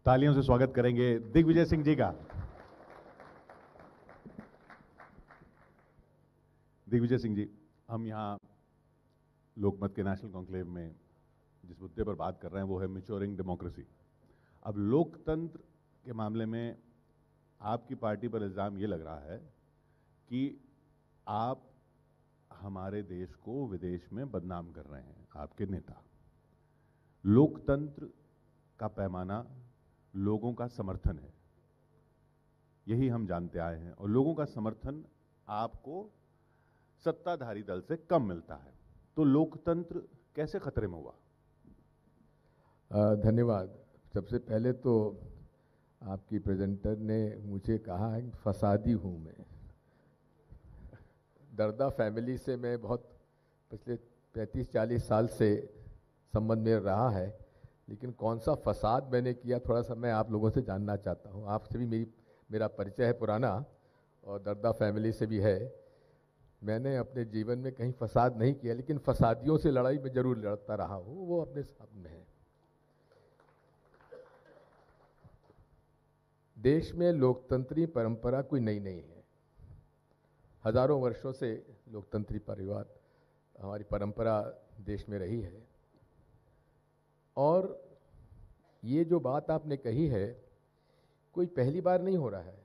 तालियों से स्वागत करेंगे दिग्विजय सिंह जी का। दिग्विजय सिंह जी, हम यहाँ लोकमत के नेशनल कॉन्क्लेव में जिस मुद्दे पर बात कर रहे हैं वो है मैच्योरिंग डेमोक्रेसी। अब लोकतंत्र के मामले में आपकी पार्टी पर इल्ज़ाम ये लग रहा है कि आप हमारे देश को विदेश में बदनाम कर रहे हैं, आपके नेता। लोकतंत्र का पैमाना लोगों का समर्थन है, यही हम जानते आए हैं, और लोगों का समर्थन आपको सत्ताधारी दल से कम मिलता है, तो लोकतंत्र कैसे खतरे में हुआ? धन्यवाद। सबसे पहले तो आपकी प्रेजेंटर ने मुझे कहा है फसादी हूँ मैं। दर्दा फैमिली से मैं बहुत पिछले 35-40 साल से संबंध में रहा है, लेकिन कौन सा फसाद मैंने किया थोड़ा सा मैं आप लोगों से जानना चाहता हूँ। आपसे भी मेरा परिचय है पुराना, और दर्दा फैमिली से भी है। मैंने अपने जीवन में कहीं फसाद नहीं किया, लेकिन फसादियों से लड़ाई में जरूर लड़ता रहा हूँ, वो अपने सामने है। देश में लोकतंत्री परंपरा कोई नई नहीं है। हजारों वर्षों से लोकतंत्री परिवार हमारी परंपरा देश में रही है। और ये जो बात आपने कही है कोई पहली बार नहीं हो रहा है।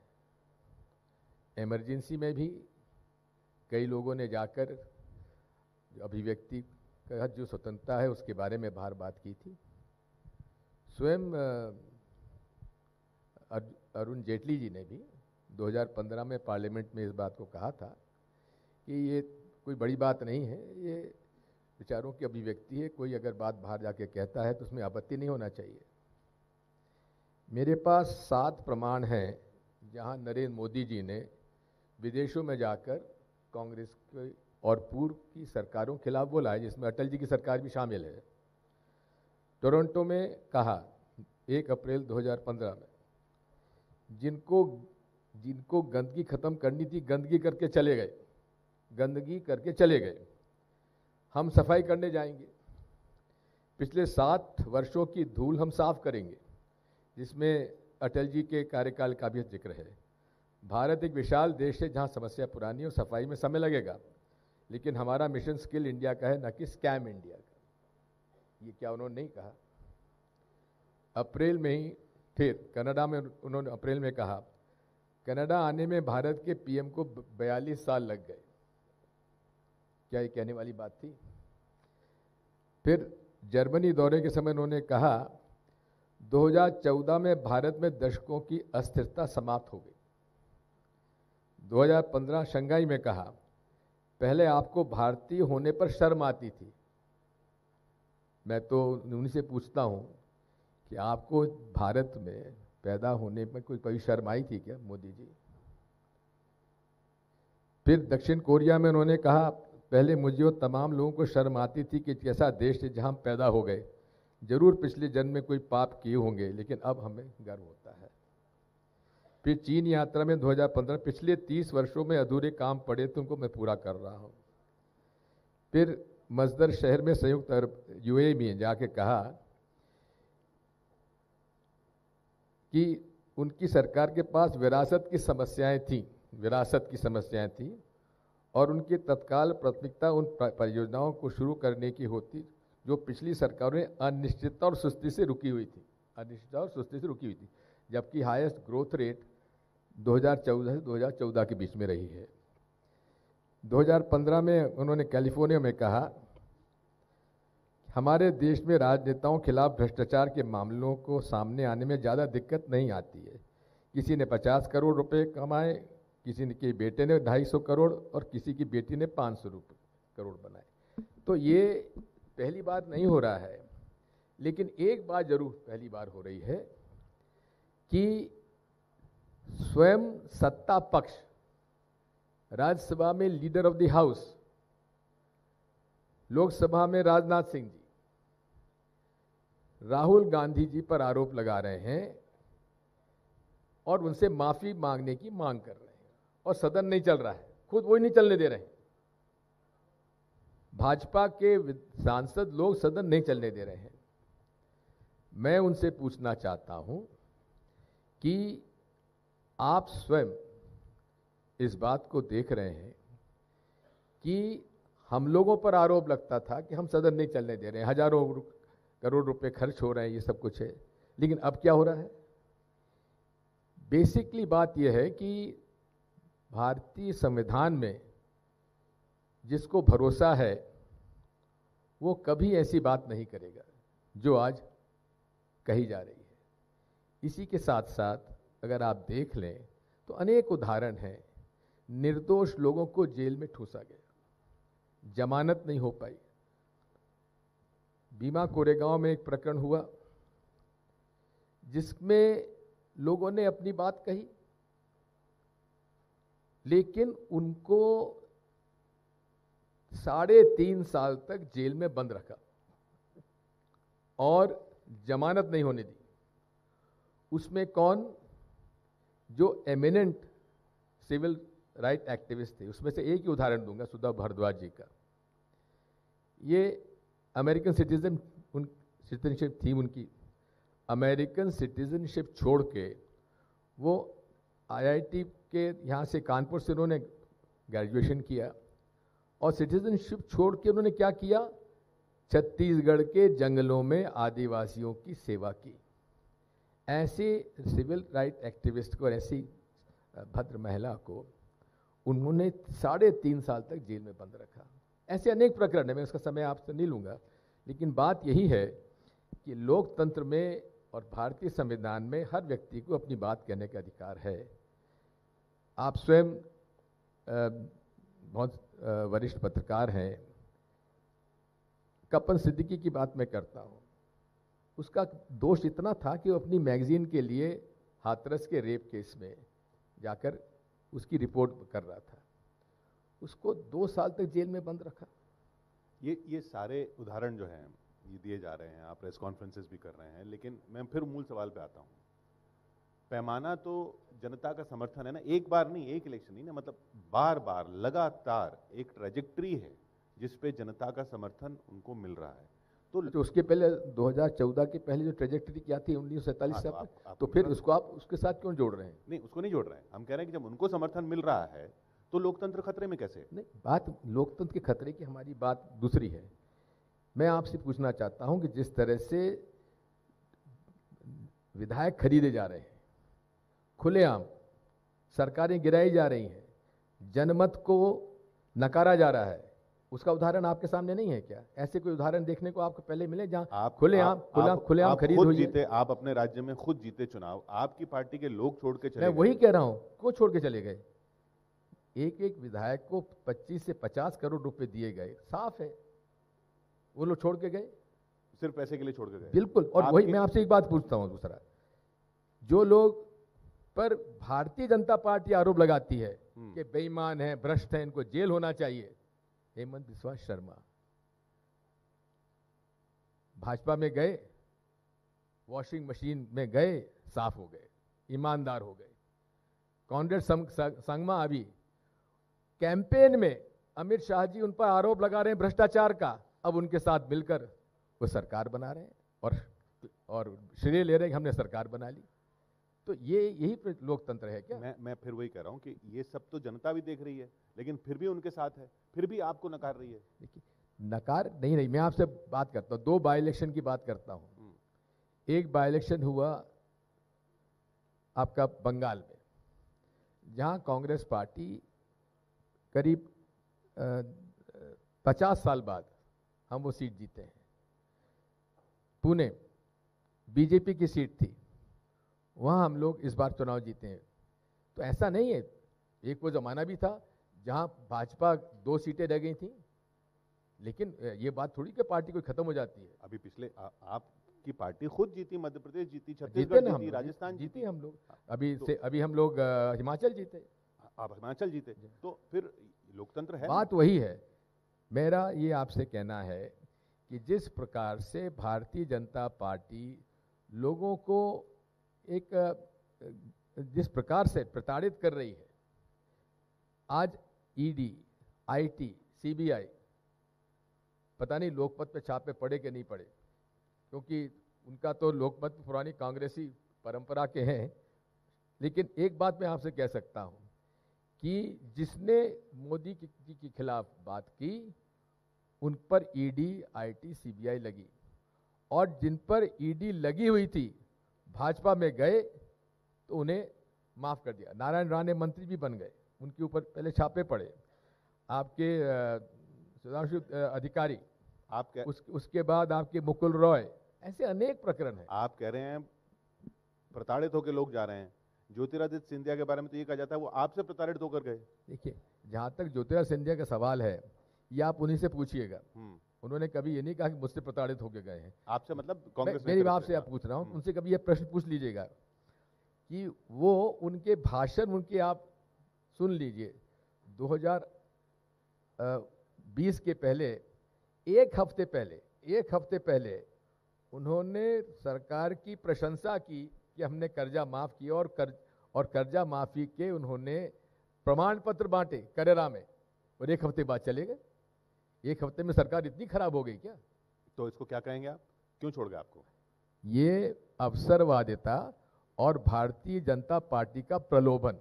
इमरजेंसी में भी कई लोगों ने जाकर अभिव्यक्ति का जो स्वतंत्रता है उसके बारे में बार बात की थी। स्वयं अरुण जेटली जी ने भी 2015 में पार्लियामेंट में इस बात को कहा था कि ये कोई बड़ी बात नहीं है, ये विचारों की अभिव्यक्ति है, कोई अगर बात बाहर जाके कहता है तो उसमें आपत्ति नहीं होना चाहिए। मेरे पास 7 प्रमाण हैं जहां नरेंद्र मोदी जी ने विदेशों में जाकर कांग्रेस के और पूर्व की सरकारों के खिलाफ बोला है, जिसमें अटल जी की सरकार भी शामिल है। टोरंटो में कहा 1 अप्रैल 2015 में, जिनको गंदगी खत्म करनी थी गंदगी करके चले गए, हम सफाई करने जाएंगे। पिछले 7 वर्षों की धूल हम साफ करेंगे, जिसमें अटल जी के कार्यकाल का भी जिक्र है। भारत एक विशाल देश है जहां समस्या पुरानी है और सफाई में समय लगेगा, लेकिन हमारा मिशन स्किल इंडिया का है, न कि स्कैम इंडिया का। ये क्या उन्होंने नहीं कहा? अप्रैल में ही फिर कनाडा में उन्होंने अप्रैल में कहा कनाडा आने में भारत के पीएम को 42 साल लग गए। क्या ये कहने वाली बात थी? फिर जर्मनी दौरे के समय उन्होंने कहा 2014 में भारत में दशकों की अस्थिरता समाप्त हो गई। 2015 शंघाई में कहा पहले आपको भारतीय होने पर शर्म आती थी। मैं तो उन्हीं से पूछता हूं कि आपको भारत में पैदा होने में कोई शर्म आई थी क्या, मोदी जी? फिर दक्षिण कोरिया में उन्होंने कहा पहले मुझे और तमाम लोगों को शर्म आती थी कि कैसा देश है जहां हम पैदा हो गए। जरूर पिछले जन्म में कोई पाप किए होंगे, लेकिन अब हमें गर्व होता है। फिर चीन यात्रा में 2015 पिछले 30 वर्षों में अधूरे काम पड़े तो उनको मैं पूरा कर रहा हूं। फिर मस्दर शहर में संयुक्त अरब यूएई में जाके कहा कि उनकी सरकार के पास विरासत की समस्याएं थी और उनकी तत्काल प्राथमिकता उन परियोजनाओं को शुरू करने की होती जो पिछली सरकारों ने अनिश्चितता और सुस्ती से रुकी हुई थी, जबकि हाईएस्ट ग्रोथ रेट 2014 से 2014 के बीच में रही है। 2015 में उन्होंने कैलिफोर्निया में कहा हमारे देश में राजनेताओं के खिलाफ भ्रष्टाचार के मामलों को सामने आने में ज़्यादा दिक्कत नहीं आती है। किसी ने 50 करोड़ रुपए कमाए, किसी के बेटे ने 250 करोड़ और किसी की बेटी ने 500 करोड़ बनाए। तो ये पहली बार नहीं हो रहा है, लेकिन एक बात जरूर पहली बार हो रही है कि स्वयं सत्ता पक्ष राज्यसभा में leader of the house, Lok Sabha में राजनाथ सिंह जी राहुल गांधी जी पर आरोप लगा रहे हैं और उनसे माफी मांगने की मांग कर रहे हैं, और सदन नहीं चल रहा है, खुद वही नहीं चलने दे रहे हैं। भाजपा के सांसद लोग सदन नहीं चलने दे रहे हैं। मैं उनसे पूछना चाहता हूं कि आप स्वयं इस बात को देख रहे हैं कि हम लोगों पर आरोप लगता था कि हम सदन नहीं चलने दे रहे हैं, हजारों करोड़ रुपए खर्च हो रहे हैं, ये सब कुछ है। लेकिन अब क्या हो रहा है? बेसिकली बात यह है कि भारतीय संविधान में जिसको भरोसा है वो कभी ऐसी बात नहीं करेगा जो आज कही जा रही है। इसी के साथ साथ अगर आप देख लें तो अनेक उदाहरण हैं, निर्दोष लोगों को जेल में ठूसा गया, जमानत नहीं हो पाई। भीमा कोरेगांव में एक प्रकरण हुआ जिसमें लोगों ने अपनी बात कही, लेकिन उनको 3.5 साल तक जेल में बंद रखा और जमानत नहीं होने दी। उसमें कौन? जो एमिनेंट सिविल राइट एक्टिविस्ट थे। उसमें से एक ही उदाहरण दूंगा, सुधा भारद्वाज जी का। ये अमेरिकन सिटीजनशिप थी उनकी। अमेरिकन सिटीजनशिप छोड़ के वो आईआईटी के यहाँ से, कानपुर से उन्होंने ग्रेजुएशन किया और सिटीजनशिप छोड़ के उन्होंने क्या किया? छत्तीसगढ़ के जंगलों में आदिवासियों की सेवा की। ऐसे सिविल राइट एक्टिविस्ट को और ऐसी भद्र महिला को उन्होंने 3.5 साल तक जेल में बंद रखा। ऐसे अनेक प्रकरण है, मैं उसका समय आपसे नहीं लूंगा, लेकिन बात यही है कि लोकतंत्र में और भारतीय संविधान में हर व्यक्ति को अपनी बात कहने का अधिकार है। आप स्वयं बहुत वरिष्ठ पत्रकार हैं। कप्पन सिद्दीकी की बात मैं करता हूं। उसका दोष इतना था कि वो अपनी मैगजीन के लिए हाथरस के रेप केस में जाकर उसकी रिपोर्ट कर रहा था। उसको 2 साल तक जेल में बंद रखा। ये सारे उदाहरण जो हैं ये दिए जा रहे हैं, आप प्रेस कॉन्फ्रेंसेस भी कर रहे हैं, लेकिन मैं फिर मूल सवाल पे आता हूँ। पैमाना तो जनता का समर्थन है ना, एक बार नहीं, एक इलेक्शन नहीं ना, मतलब बार बार लगातार एक ट्रेजेक्ट्री है जिस पे जनता का समर्थन उनको मिल रहा है। तो उसके पहले 2014 के पहले जो ट्रेजेक्ट्री क्या थी 1947 से, तो फिर उसको आप उसके साथ क्यों जोड़ रहे हैं? नहीं, उसको नहीं जोड़ रहे हैं। हम कह रहे हैं कि जब उनको समर्थन मिल रहा है तो लोकतंत्र खतरे में कैसे? नहीं, बात लोकतंत्र के खतरे की, हमारी बात दूसरी है। मैं आपसे पूछना चाहता हूं कि जिस तरह से विधायक खरीदे जा रहे हैं, खुलेआम सरकारें गिराई जा रही हैं, जनमत को नकारा जा रहा है, उसका उदाहरण आपके सामने नहीं है क्या? ऐसे कोई उदाहरण देखने को आपको पहले मिले जहां आप खुलेआम खरीद हुई जीते, आप अपने राज्य में खुद जीते चुनाव, आपकी पार्टी के लोग छोड़ के चले मैं गए। वही कह रहा हूं, क्यों छोड़ के चले गए? एक विधायक को 25 से 50 करोड़ रुपए दिए गए, साफ है वो लोग छोड़ के गए, सिर्फ पैसे के लिए छोड़ के गए। बिल्कुल। और वही मैं आपसे एक बात पूछता हूं, दूसरा, जो लोग पर भारतीय जनता पार्टी आरोप लगाती है कि बेईमान है, भ्रष्ट है, इनको जेल होना चाहिए, हेमंत बिस्वा शर्मा भाजपा में गए, वॉशिंग मशीन में गए, साफ हो गए, ईमानदार हो गए। कांग्रेस संगमा अभी कैंपेन में अमित शाह जी उन पर आरोप लगा रहे हैं भ्रष्टाचार का, अब उनके साथ मिलकर वो सरकार बना रहे हैं और श्रेय ले रहे हैं कि हमने सरकार बना ली। तो यही लोकतंत्र है क्या? मैं फिर वही कह रहा हूं कि ये सब तो जनता भी देख रही है, लेकिन फिर भी उनके साथ है, फिर भी आपको नकार रही है। देखिए, नकार नहीं, मैं आपसे बात करता हूं, 2 बाई इलेक्शन की बात करता हूं। एक बाई इलेक्शन हुआ आपका बंगाल में, जहां कांग्रेस पार्टी करीब 50 साल बाद हम वो सीट जीते हैं। पुणे बीजेपी की सीट थी, वहां हम लोग इस बार चुनाव जीते हैं। तो ऐसा नहीं है, एक वो जमाना भी था जहां भाजपा 2 सीटें रह गई थी, लेकिन ये बात थोड़ी कि पार्टी कोई खत्म हो जाती है। अभी पिछले आपकी पार्टी खुद जीती, मध्य प्रदेश जीती, छत्तीसगढ़ जीती, राजस्थान जीती हम लोग, अभी हम लोग हिमाचल जीते। आप हिमाचल जीते, तो फिर लोकतंत्र है। बात वही है। मेरा ये आपसे कहना है कि जिस प्रकार से भारतीय जनता पार्टी लोगों को जिस प्रकार से प्रताड़ित कर रही है, आज ईडी, आईटी, सीबीआई, पता नहीं लोकमत पे छापे पड़े कि नहीं पड़े, क्योंकि उनका तो लोकमत पुरानी कांग्रेसी परंपरा के हैं, लेकिन एक बात मैं आपसे कह सकता हूं कि जिसने मोदी के खिलाफ बात की उन पर ईडी, आईटी, सीबीआई लगी, और जिन पर ईडी लगी हुई थी भाजपा में गए तो उन्हें माफ कर दिया। नारायण राणे मंत्री भी बन गए, उनके ऊपर पहले छापे पड़े। आपके सुधांशु अधिकारी, उसके बाद आपके मुकुल रॉय, ऐसे अनेक प्रकरण हैं। आप कह रहे हैं प्रताड़ित होकर लोग जा रहे हैं। ज्योतिरादित्य सिंधिया के बारे में तो ये कहा जाता है वो आपसे प्रताड़ित होकर गए। देखिए, जहां तक ज्योतिरादित्य सिंधिया का सवाल है ये आप उन्हीं से पूछिएगा। उन्होंने कभी ये नहीं कहा कि मुझसे प्रताड़ित होकर गए हैं। आपसे मतलब कांग्रेस? मेरी बात से आप पूछ रहा हूं, उनसे कभी ये प्रश्न पूछ लीजिएगा कि वो उनके भाषण उनके आप सुन लीजिए। 2020 के पहले एक हफ्ते पहले उन्होंने सरकार की प्रशंसा की कि हमने कर्जा माफ किया, और कर्जा माफी के उन्होंने प्रमाण पत्र बांटे करेरा में, और एक हफ्ते बाद चले गए। एक हफ्ते में सरकार इतनी खराब हो गई क्या? तो इसको क्या कहेंगे आप? क्यों छोड़ गए आपको? ये अवसरवादिता और भारतीय जनता पार्टी का प्रलोभन।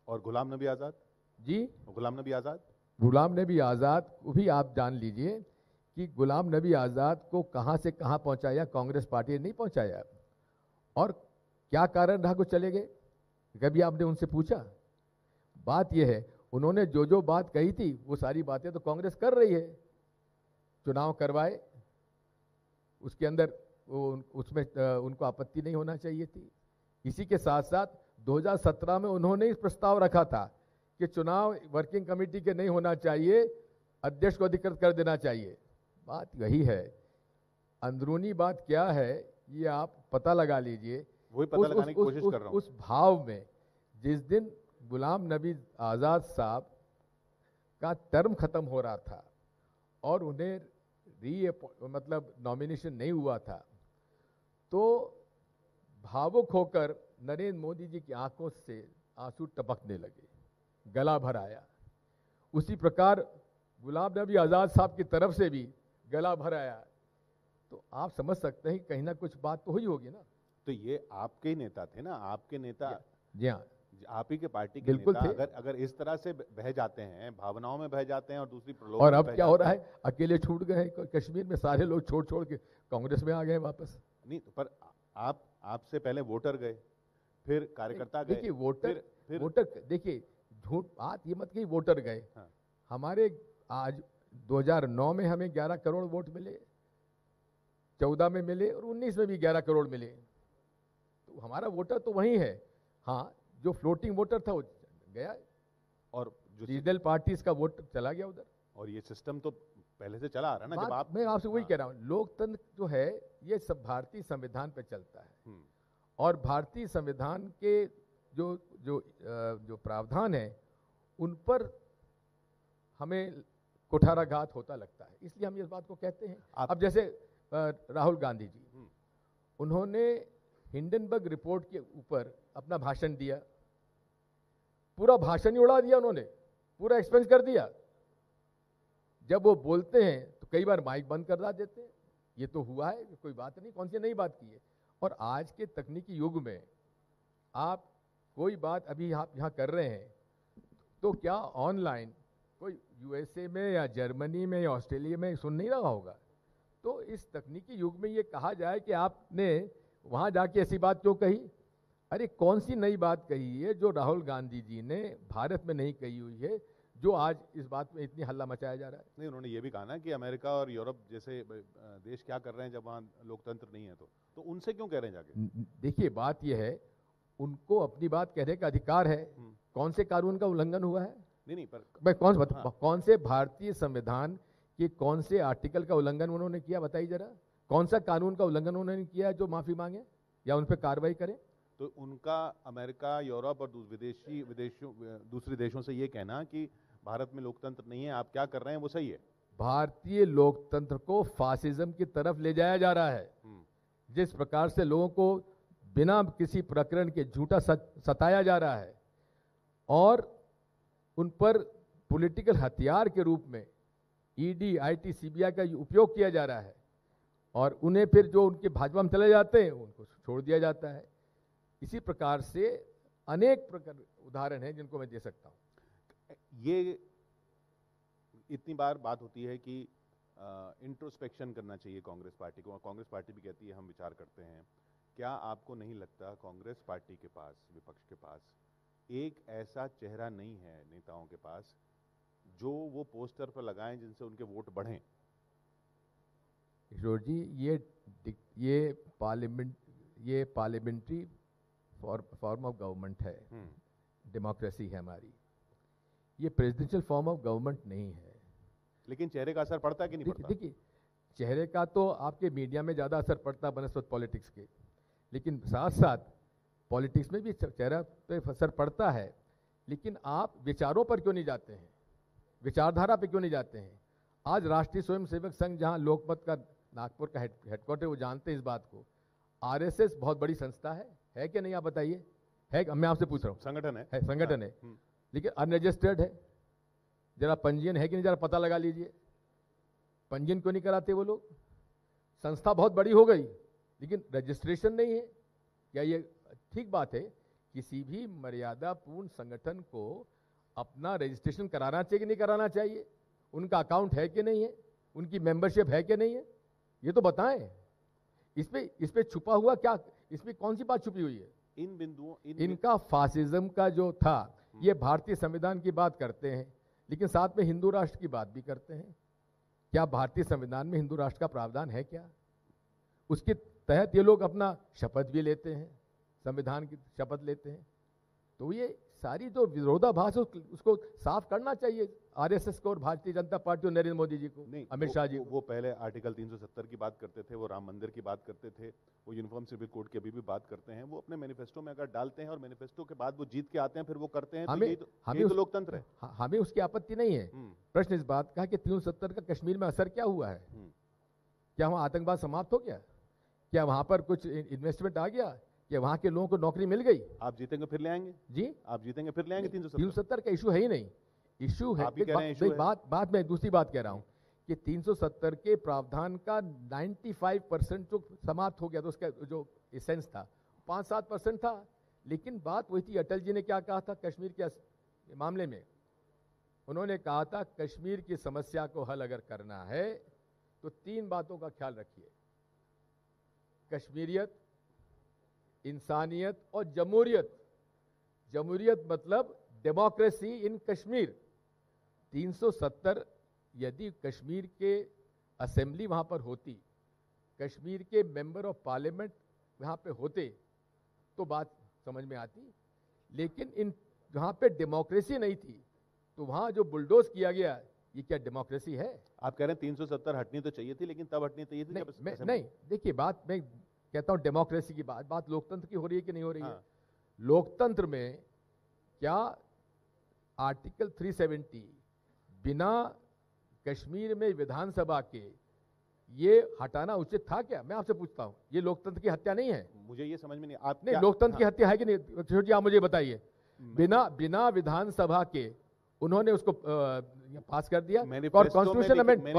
और गुलाम नबी आजाद जी, गुलाम नबी आजाद को भी आप जान लीजिए कि गुलाम नबी आजाद को कहां से कहां पहुंचाया कांग्रेस पार्टी ने नहीं पहुंचाया, और क्या कारण रहा को चले गए? कभी आपने उनसे पूछा? बात यह है उन्होंने जो बात कही थी वो सारी बातें तो कांग्रेस कर रही है। चुनाव करवाए, उसके अंदर उसमें उनको आपत्ति नहीं होना चाहिए थी। इसी के साथ साथ 2017 में उन्होंने इस प्रस्ताव रखा था कि चुनाव वर्किंग कमेटी के नहीं होना चाहिए, अध्यक्ष को अधिकृत कर देना चाहिए। बात यही है, अंदरूनी बात क्या है ये आप पता लगा लीजिए। वही पता लगाने की कोशिश कर रहा हूं। उस भाव में जिस दिन गुलाम नबी आजाद साहब का टर्म खत्म हो रहा था और उन्हें मतलब नॉमिनेशन नहीं हुआ था, तो भावुक होकर नरेंद्र मोदी जी की आंखों से आंसू टपकने लगे, गला भर आया। उसी प्रकार गुलाम नबी आजाद साहब की तरफ से भी गला भर आया। तो आप समझ सकते हैं कहीं ना कुछ बात तो हुई होगी ना। तो ये आपके ही नेता थे ना, आपके नेता? जी हाँ, आप ही के पार्टी के नेता अगर इस तरह से बह जाते हैं, भावनाओं में बह जाते हैं और दूसरी प्रलोभन। और अब क्या हो रहा है, अकेले छूट गए हैं कश्मीर में, सारे लोग छोड़ के कांग्रेस में आ गए वापस। नहीं तो पर आपसे पहले वोटर गए, फिर कार्यकर्ता गए। देखिए वोटर देखिए, झूठ बात ये मत कही वोटर गए। हाँ। हमारे आज 2009 में हमें 11 करोड़ वोट मिले, 14 में मिले और 19 में भी 11 करोड़ मिले। तो हमारा वोटर तो वही है। हाँ, जो फ्लोटिंग वोटर था वो गया, और जो रीजनल पार्टीज का वोट चला गया उधर। और ये सिस्टम तो पहले से चला आ रहा है ना। जब आप, मैं आपसे वही कह रहा हूं, लोकतंत्र जो है ये सब भारतीय संविधान पे चलता है, और भारतीय संविधान के जो प्रावधान है उन पर हमें कुठाराघात होता लगता है, इसलिए हम इस बात को कहते हैं। अब जैसे राहुल गांधी जी, उन्होंने हिंडनबर्ग रिपोर्ट के ऊपर अपना भाषण दिया, पूरा भाषण ही उड़ा दिया उन्होंने, पूरा एक्सपेंस कर दिया। जब वो बोलते हैं तो कई बार माइक बंद कर देते हैं। ये तो हुआ है, कोई बात नहीं, कौन सी नई बात की है। और आज के तकनीकी युग में आप कोई बात अभी आप यहाँ कर रहे हैं तो क्या ऑनलाइन कोई यूएसए में या जर्मनी में या ऑस्ट्रेलिया में सुन नहीं रहा होगा? तो इस तकनीकी युग में ये कहा जाए कि आपने वहाँ जाके ऐसी बात क्यों कही? अरे कौन सी नई बात कही है जो राहुल गांधी जी ने भारत में नहीं कही हुई है, जो आज इस बात में इतनी हल्ला मचाया जा रहा है? नहीं, उन्होंने ये भी कहा ना कि अमेरिका और यूरोप जैसे देश क्या कर रहे हैं जब वहाँ लोकतंत्र नहीं है, तो उनसे क्यों कह रहे हैं जाके? देखिए बात यह है, उनको अपनी बात कहने का अधिकार है। कौन से कानून का उल्लंघन हुआ है? नहीं पर मैं कौन से भारतीय संविधान के कौन से आर्टिकल का उल्लंघन उन्होंने किया, बताइए जरा। कौन सा कानून का उल्लंघन उन्होंने किया जो माफी मांगे या उन पर कार्रवाई करें? तो उनका अमेरिका, यूरोप और दूसरे देशों से ये कहना कि भारत में लोकतंत्र नहीं है, आप क्या कर रहे हैं, वो सही है? भारतीय लोकतंत्र को फासिज्म की तरफ ले जाया जा रहा है। जिस प्रकार से लोगों को बिना किसी प्रकरण के झूठा सताया जा रहा है और उन पर पॉलिटिकल हथियार के रूप में ईडी, आईटी, सीबीआई का उपयोग किया जा रहा है, और उन्हें फिर जो उनके भाजपा में चले जाते हैं उनको छोड़ दिया जाता है। इसी प्रकार से अनेक प्रकार उदाहरण हैं जिनको मैं दे सकता हूं। ये इतनी बार बात होती है कि इंट्रोस्पेक्शन करना चाहिए कांग्रेस पार्टी को, कांग्रेस पार्टी भी कहती है हम विचार करते हैं। क्या आपको नहीं लगता कांग्रेस पार्टी के पास, विपक्ष के पास एक ऐसा चेहरा नहीं है नेताओं के पास जो वो पोस्टर पर लगाएं जिनसे उनके वोट बढ़ें? किशोर जी, ये पार्लियामेंट्री फॉर्म ऑफ गवर्नमेंट है, डेमोक्रेसी है हमारी। ये प्रेसिडेंशियल फॉर्म ऑफ गवर्नमेंट नहीं है। लेकिन चेहरे का असर पड़ता है कि नहीं पड़ता? देखिए, चेहरे का तो आपके मीडिया में ज़्यादा असर पड़ता है बनस्पत पॉलिटिक्स के, लेकिन साथ साथ पॉलिटिक्स में भी चेहरा पे असर पड़ता है। लेकिन आप विचारों पर क्यों नहीं जाते हैं, विचारधारा पे क्यों नहीं जाते हैं? आज राष्ट्रीय स्वयंसेवक संघ, जहां लोकमत का नागपुर का हेडक्वार्टर, वो जानते हैं इस बात को। आरएसएस बहुत बड़ी संस्था है कि नहीं, आप बताइए? है? मैं आपसे पूछ रहा हूँ। संगठन है, संगठन है, लेकिन अनरजिस्टर्ड है। जरा पंजीयन है कि नहीं, जरा पता लगा लीजिए। पंजीयन क्यों नहीं कराते वो लोग? संस्था बहुत बड़ी हो गई लेकिन रजिस्ट्रेशन नहीं है। क्या ये ठीक बात है? किसी भी मर्यादापूर्ण संगठन को अपना रजिस्ट्रेशन कराना चाहिए कि नहीं कराना चाहिए? उनका अकाउंट है कि नहीं है? उनकी मेंबरशिप है कि नहीं है? ये तो बताएं। इस पे छुपा हुआ क्या, इसमें कौन सी बात छुपी हुई है? इन बिंदुओं इनका फासिज्म का जो था, ये भारतीय संविधान की बात करते हैं लेकिन साथ में हिंदू राष्ट्र की बात भी करते हैं। क्या भारतीय संविधान में हिंदू राष्ट्र का प्रावधान है क्या? उसके तहत ये लोग अपना शपथ भी लेते हैं, संविधान की शपथ लेते हैं। तो ये सारी जो विरोधाभास है उसको साफ करना चाहिए आरएसएस को और भारतीय जनता पार्टी और नरेंद्र मोदी जी को, अमित शाह जी को। वो पहले आर्टिकल 370 की बात करते थे, वो राम मंदिर की बात करते थे, वो यूनिफॉर्म सिविल कोड की अभी भी बात करते हैं। वो अपने मैनिफेस्टो में अगर डालते हैं और मैनिफेस्टो के बाद वो जीत के आते हैं, फिर वो करते हैं, तो यही तो लोकतंत्र है। हमें उसकी आपत्ति नहीं है। प्रश्न इस बात का कि 370 का कश्मीर में असर क्या हुआ है? क्या वहां आतंकवाद समाप्त हो गया? क्या वहां पर कुछ इन्वेस्टमेंट आ गया? क्या वहां के लोगों को नौकरी मिल गई? आप जीतेंगे फिर ले आएंगे जी, आप जीतेंगे फिर ले आएंगे। 370 का इशू है ही नहीं। इशू है, बात मैं दूसरी बात कह रहा हूं कि 370 के प्रावधान का 95% जो समाप्त हो गया, तो उसका जो एसेंस था 5-7% था। लेकिन बात वही थी, अटल जी ने क्या कहा था कश्मीर के मामले में? उन्होंने कहा था कश्मीर की समस्या को हल अगर करना है तो 3 बातों का ख्याल रखिए, कश्मीरियत, इंसानियत और जमहूरियत। जमहूरियत मतलब डेमोक्रेसी इन कश्मीर। 370 यदि कश्मीर के असेंबली वहां पर होती, कश्मीर के मेंबर ऑफ पार्लियामेंट वहां पे होते, तो बात समझ में आती। लेकिन इन जहां पे डेमोक्रेसी नहीं थी, तो वहां जो बुलडोज किया गया, ये क्या डेमोक्रेसी है? आप कह रहे हैं 370 हटनी तो चाहिए थी, लेकिन तब हटनी चाहिए थी नहीं, देखिए, बात मैं कहता हूं डेमोक्रेसी की बात लोकतंत्र की हो रही है कि नहीं हो रही है? लोकतंत्र में क्या आर्टिकल 370 बिना कश्मीर में विधानसभा के ये हटाना उचित था क्या? मैं आपसे पूछता हूं। ये लोकतंत्र की हत्या नहीं है? मुझे ये समझ में नहीं आप नहीं, लोकतंत्र की हत्या है कि नहीं? किशोर जी, आप मुझे बताइए। बिना विधानसभा के उन्होंने उसको पास कर दिया और कॉन्स्टिट्यूशन अमेंडमेंट।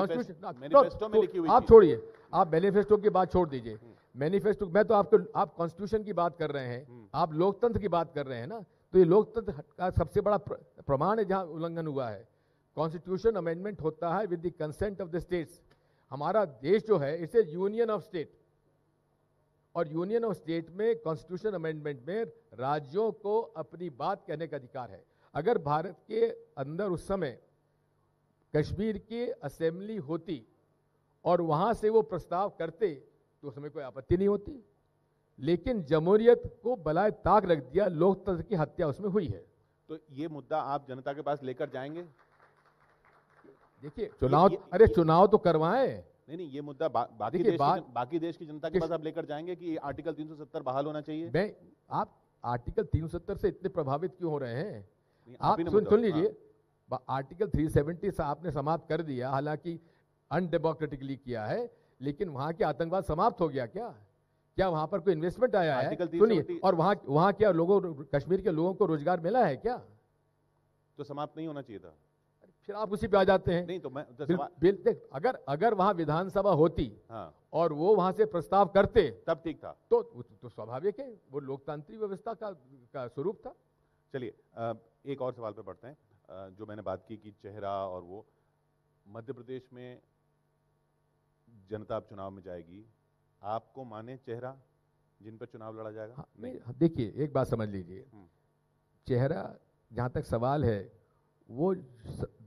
आप छोड़िए, आप मैनिफेस्टो की बात छोड़ दीजिए। मैनिफेस्टो, मैं तो आप कॉन्स्टिट्यूशन की बात कर रहे हैं, आप लोकतंत्र की बात कर रहे हैं ना। तो ये लोकतंत्र का सबसे बड़ा प्रमाण है जहां उल्लंघन हुआ है। कॉन्स्टिट्यूशन अमेंडमेंट होता है with the consent of the states. हमारा देश जो है it's A union of state, और यूनियन ऑफ स्टेट में कॉन्स्टिट्यूशन अमेंडमेंट में राज्यों को अपनी बात कहने का अधिकार है। अगर भारत के अंदर उस समय कश्मीर की असेंबली होती और वहां से वो प्रस्ताव करते तो उसमें कोई आपत्ति नहीं होती। लेकिन जमहूरियत को बलाए ताक रख दिया, लोकतंत्र की हत्या उसमें हुई है। तो ये मुद्दा आप जनता के पास लेकर जाएंगे? देखिए, चुनाव तो करवाएं। नहीं, ये मुद्दा बाकी देश की जनता के पास आप लेकर जाएंगे कि आर्टिकल 370 बहाल होना चाहिए? आप आर्टिकल 370 से इतने प्रभावित क्यों हो रहे हैं? आप सुन लीजिए, आर्टिकल 370 से आपने समाप्त कर दिया, हालांकि अनडेमोक्रेटिकली किया है, लेकिन वहां के आतंकवाद समाप्त हो गया क्या वहां पर कोई इन्वेस्टमेंट आया है? सुनिए, और वहां क्या लोगों, कश्मीर के लोगों को रोजगार मिला है क्या? तो समाप्त नहीं होना चाहिए था? फिर आप उसी पे आ जाते हैं। नहीं तो मैं तो देख, अगर वहां विधानसभा होती, हाँ, और वो वहां से प्रस्ताव करते तब ठीक था। तो स्वाभाविक है, वो लोकतांत्रिक व्यवस्था का स्वरूप था। चलिए एक और सवाल पे बढ़ते हैं। जो मैंने बात की कि चेहरा और वो, मध्य प्रदेश में जनता अब चुनाव में जाएगी, आपको माने चेहरा जिन पर चुनाव लड़ा जाएगा? हाँ, नहीं, देखिए एक बात समझ लीजिए, चेहरा जहाँ तक सवाल है, वो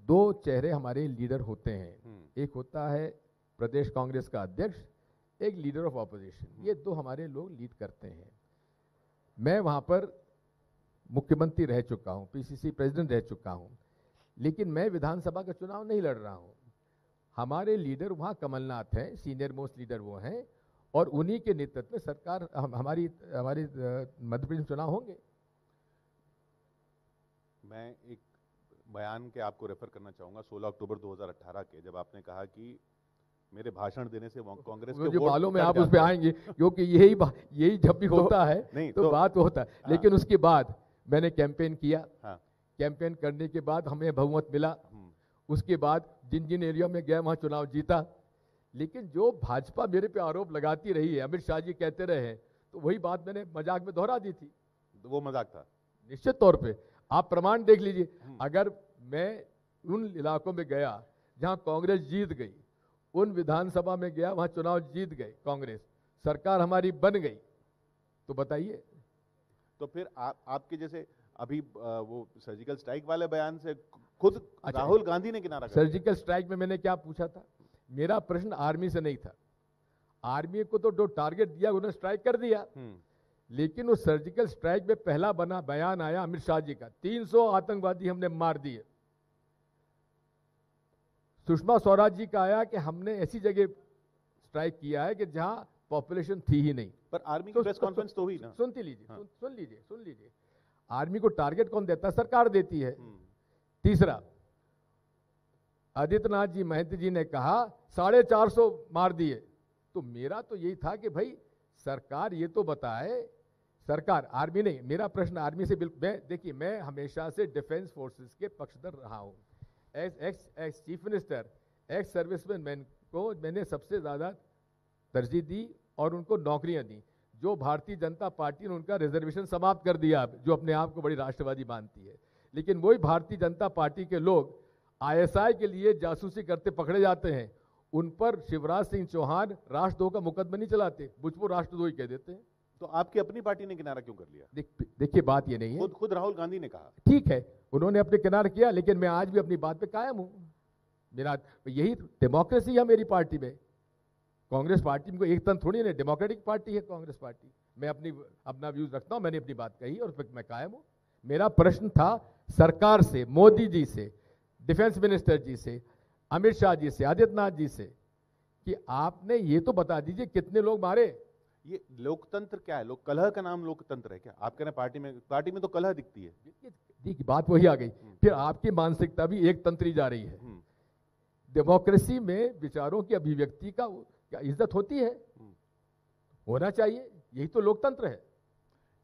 दो चेहरे हमारे लीडर होते हैं। एक होता है प्रदेश कांग्रेस का अध्यक्ष, एक लीडर ऑफ ऑपोजिशन। ये दो हमारे लोग लीड करते हैं। मैं वहाँ पर मुख्यमंत्री रह चुका हूँ, पीसीसी प्रेसिडेंट रह चुका हूँ, लेकिन मैं विधानसभा का चुनाव नहीं लड़ रहा हूँ। हमारे लीडर वहाँ कमलनाथ हैं, सीनियर मोस्ट लीडर वो हैं, और उन्हीं के नेतृत्व में सरकार हमारी मध्य प्रदेश में चुनाव होंगे। मैं एक बयान के आपको रेफर करना चाहूंगा 16 अक्टूबर 2018 के, जब आपने कहा कि मेरे भाषण देने से कांग्रेस के जो मालूम में आप उस पे आएंगे, क्योंकि यही जब भी होता है तो बात होता है। हाँ, लेकिन उसके बाद मैंने कैंपेन किया। हाँ, कैंपेन करने के बाद हमें बहुमत मिला। उसके बाद जिन जिन एरिया में गया वहां चुनाव जीता। लेकिन जो भाजपा मेरे पे आरोप लगाती रही है, अमित शाह जी कहते रहे हैं, तो वही बात मैंने मजाक में दोहरा दी थी। वो मजाक था निश्चित तौर पे। आप प्रमाण देख लीजिए। अगर मैं उन इलाकों में गया जहां कांग्रेस जीत गई, उन विधानसभा में गया वहां चुनाव जीत गए कांग्रेस, सरकार हमारी बन गई, तो बताइए। तो फिर आपके जैसे अभी वो सर्जिकल स्ट्राइक वाले बयान से खुद राहुल गांधी ने किनारा कर दिया। सर्जिकल स्ट्राइक में मैंने क्या पूछा था? मेरा प्रश्न आर्मी से नहीं था। आर्मी को तो जो टारगेट दिया उन्होंने स्ट्राइक कर दिया, लेकिन उस सर्जिकल स्ट्राइक में पहला बना बयान आया अमित शाह जी का, 300 आतंकवादी हमने मार दिए। सुषमा स्वराज जी का आया कि हमने ऐसी जगह स्ट्राइक किया है कि जहां पॉपुलेशन थी ही नहीं। पर आर्मी की प्रेस कॉन्फ्रेंस तो हुई ना। सुन लीजिए, आर्मी को टारगेट कौन देता है? सरकार देती है। तीसरा, आदित्यनाथ जी महंत जी ने कहा 450 मार दिए। तो मेरा तो यही था कि भाई सरकार ये तो बताए, सरकार, आर्मी नहीं। मेरा प्रश्न आर्मी से बिल्कुल, देखिए मैं हमेशा से डिफेंस फोर्सेस के पक्षधर रहा हूं। Ex chief minister, ex serviceman को मैंने सबसे ज्यादा तरजीह दी और उनको नौकरियां दी। जो भारतीय जनता पार्टी ने उनका रिजर्वेशन समाप्त कर दिया, जो अपने आप को बड़ी राष्ट्रवादी मानती है, लेकिन वही भारतीय जनता पार्टी के लोग आईएसआई के लिए जासूसी करते पकड़े जाते हैं। उन पर शिवराज सिंह चौहान राष्ट्रद्रोह का मुकदमा नहीं चलाते, मुझको राष्ट्रद्रोही कह देते हैं। तो आपकी अपनी पार्टी ने किनारा क्यों कर लिया? देखिए बात ये नहीं है, खुद राहुल गांधी ने कहा। ठीक है, उन्होंने अपने किनारा किया, लेकिन मैं आज भी अपनी बात पे कायम हूं। मेरा यही डेमोक्रेसी है मेरी पार्टी में। कांग्रेस पार्टी में कोई एक तंत्र थोड़ी नहीं, डेमोक्रेटिक पार्टी है कांग्रेस पार्टी। मैं अपना व्यूज रखता हूं, मैंने अपनी बात कही और मैं कायम हूं। मेरा प्रश्न था सरकार से, मोदी जी से, डिफेंस मिनिस्टर जी से, अमित शाह जी से, आदित्यनाथ जी से, कि आपने ये तो बता दीजिए कितने लोग मारे। ये लोकतंत्र क्या है? कलह का नाम लोकतंत्र है क्या? आप कह रहे हैं पार्टी में तो कलह दिखती है। देखिए बात वही आ गई, फिर आपकी मानसिकता भी एक तंत्री जा रही है। डेमोक्रेसी में विचारों की अभिव्यक्ति का क्या इज्जत होती है? होना चाहिए, यही तो लोकतंत्र है।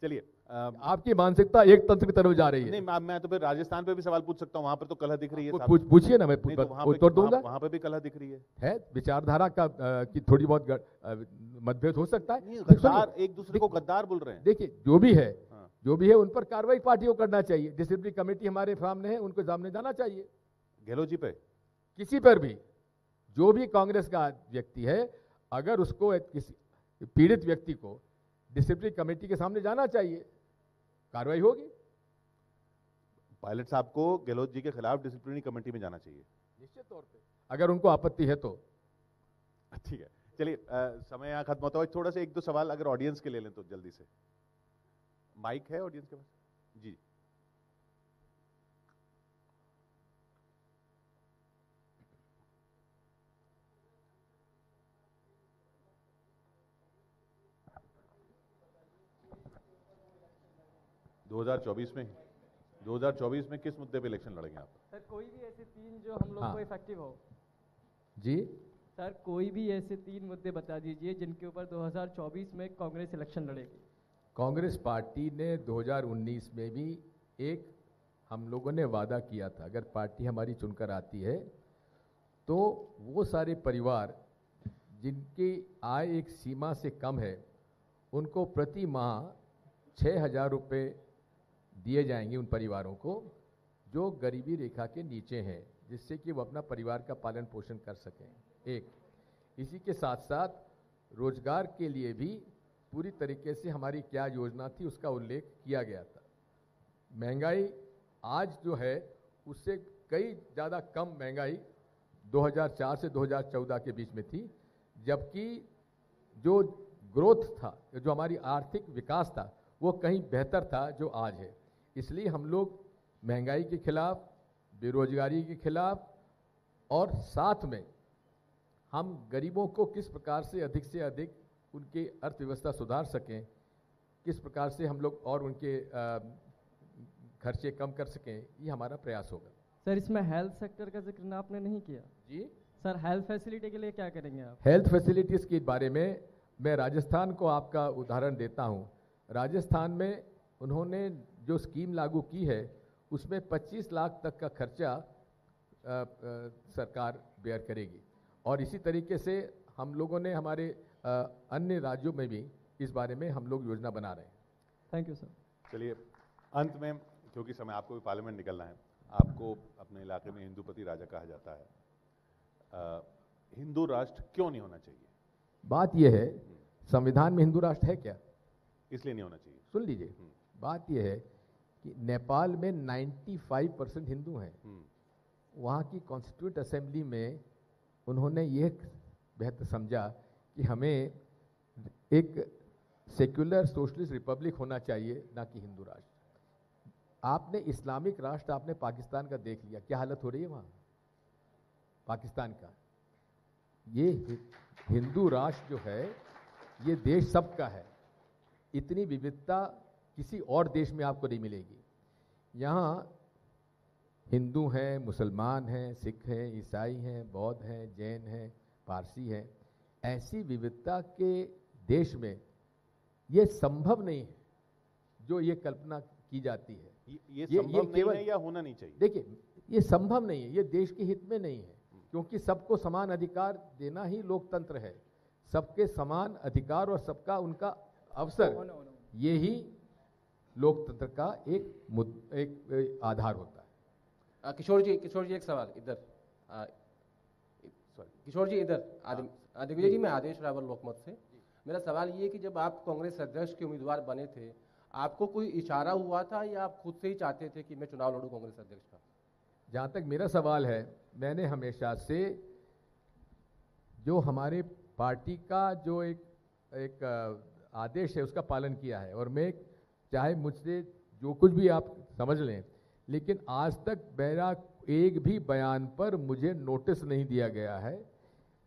चलिए आपकी मानसिकता एक तंत्र की तरफ जा रही है। नहीं, मैं तो फिर राजस्थान पे भी सवाल पूछ सकता हूं, वहां पर तो कलह दिख रही है। पूछिए ना, मैं उत्तर दूंगा। वहां पे भी कलह दिख रही है। विचारधारा का की थोड़ी बहुत मतभेद हो सकता है। गद्दार एक दूसरे को गद्दार बोल रहे हैं। देखिए जो भी है उन पर कार्रवाई पार्टी को करना चाहिए। डिसिप्लिन कमेटी हमारे सामने है, उनको सामने जाना चाहिए। गहलोत जी पे, किसी पर भी, जो भी कांग्रेस का व्यक्ति है, अगर उसको किसी पीड़ित व्यक्ति को डिसिप्लिन कमेटी के सामने जाना चाहिए, कार्रवाई होगी। पायलट साहब को गहलोत जी के खिलाफ डिसिप्लिनरी कमेटी में जाना चाहिए निश्चित तौर पे, अगर उनको आपत्ति है तो। ठीक है, चलिए समय यहाँ खत्म होता है। थोड़ा सा एक दो सवाल अगर ऑडियंस के ले लें तो जल्दी से। माइक है ऑडियंस के पास? जी, में 2024 में किस मुद्दे पे इलेक्शन लड़ेंगे आप? सर कोई भी ऐसे 3 जो हम लोग को इफेक्टिव हो। जी सर कोई भी ऐसे 3 मुद्दे बता दीजिए जिनके ऊपर 2024 में कांग्रेस इलेक्शन लड़ेगी। कांग्रेस पार्टी ने 2019 में भी एक हम लोगों ने वादा किया था, अगर पार्टी हमारी चुनकर आती है तो वो सारे परिवार जिनकी आय एक सीमा से कम है उनको प्रति माह 6,000 रुपये दिए जाएंगे उन परिवारों को जो गरीबी रेखा के नीचे हैं, जिससे कि वो अपना परिवार का पालन पोषण कर सकें। एक इसी के साथ साथ रोजगार के लिए भी पूरी तरीके से हमारी क्या योजना थी उसका उल्लेख किया गया था। महंगाई आज जो है उससे कई ज़्यादा कम महंगाई 2004 से 2014 के बीच में थी, जबकि जो ग्रोथ था, जो हमारी आर्थिक विकास था, वो कहीं बेहतर था जो आज है। इसलिए हम लोग महंगाई के खिलाफ, बेरोजगारी के खिलाफ और साथ में हम गरीबों को किस प्रकार से अधिक उनकी अर्थव्यवस्था सुधार सकें, किस प्रकार से हम लोग और उनके खर्चे कम कर सकें, ये हमारा प्रयास होगा। सर, इसमें हेल्थ सेक्टर का जिक्र आपने नहीं किया। जी सर, हेल्थ फैसिलिटी के लिए क्या करेंगे आप? हेल्थ फैसिलिटीज़ के बारे में मैं राजस्थान को आपका उदाहरण देता हूँ। राजस्थान में उन्होंने जो स्कीम लागू की है उसमें 25 लाख तक का खर्चा सरकार बेयर करेगी, और इसी तरीके से हम लोगों ने हमारे अन्य राज्यों में भी इस बारे में हम लोग योजना बना रहे हैं। Thank you sir. चलिए, अंत में, क्योंकि समय आपको भी पार्लियामेंट निकलना है, आपको अपने इलाके में हिंदूपति राजा कहा जाता है, हिंदू राष्ट्र क्यों नहीं होना चाहिए? बात यह है, संविधान में हिंदू राष्ट्र है क्या? इसलिए नहीं होना चाहिए। सुन लीजिए, बात यह है कि नेपाल में 95% हिंदू हैं। वहाँ की कॉन्स्टिट्यूट असेंबली में उन्होंने ये बेहतर समझा कि हमें एक सेक्युलर सोशलिस्ट रिपब्लिक होना चाहिए, ना कि हिंदू राष्ट्र। आपने इस्लामिक राष्ट्र, आपने पाकिस्तान का देख लिया, क्या हालत हो रही है वहाँ पाकिस्तान का। ये हिंदू राष्ट्र जो है, ये देश सबका है। इतनी विविधता किसी और देश में आपको नहीं मिलेगी। यहाँ हिंदू हैं, मुसलमान हैं, सिख हैं, ईसाई हैं, बौद्ध हैं, जैन हैं, पारसी हैं। ऐसी विविधता के देश में ये संभव नहीं है जो ये कल्पना की जाती है। ये संभव नहीं है या होना नहीं चाहिए? देखिए, ये संभव नहीं है, ये देश के हित में नहीं है, क्योंकि सबको समान अधिकार देना ही लोकतंत्र है। सबके समान अधिकार और सबका उनका अवसर, ये ही लोकतंत्र का एक आधार होता है। किशोर जी एक सवाल इधर। किशोर जी इधर। दिग्विजय जी, मैं आदेश रावल लोकमत से। मेरा सवाल ये है कि जब आप कांग्रेस अध्यक्ष के उम्मीदवार बने थे, आपको कोई इशारा हुआ था या आप खुद से ही चाहते थे कि मैं चुनाव लड़ूं कांग्रेस अध्यक्ष का? जहाँ तक मेरा सवाल है, मैंने हमेशा से जो हमारे पार्टी का जो एक आदेश है उसका पालन किया है, और मैं चाहे मुझसे जो कुछ भी आप समझ लें, लेकिन आज तक मेरा एक भी बयान पर मुझे नोटिस नहीं दिया गया है।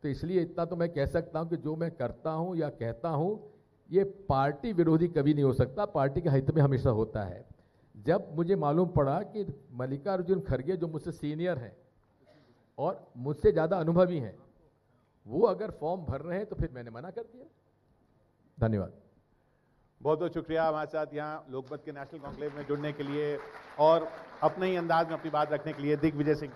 तो इसलिए इतना तो मैं कह सकता हूं कि जो मैं करता हूं या कहता हूं, ये पार्टी विरोधी कभी नहीं हो सकता, पार्टी के हित में हमेशा होता है। जब मुझे मालूम पड़ा कि मल्लिकार्जुन खड़गे जो मुझसे सीनियर हैं और मुझसे ज़्यादा अनुभवी हैं, वो अगर फॉर्म भर रहे हैं तो फिर मैंने मना कर दिया। धन्यवाद। बहुत बहुत शुक्रिया हमारे साथ यहाँ लोकमत के नेशनल कॉन्क्लेव में जुड़ने के लिए और अपने ही अंदाज में अपनी बात रखने के लिए दिग्विजय सिंह।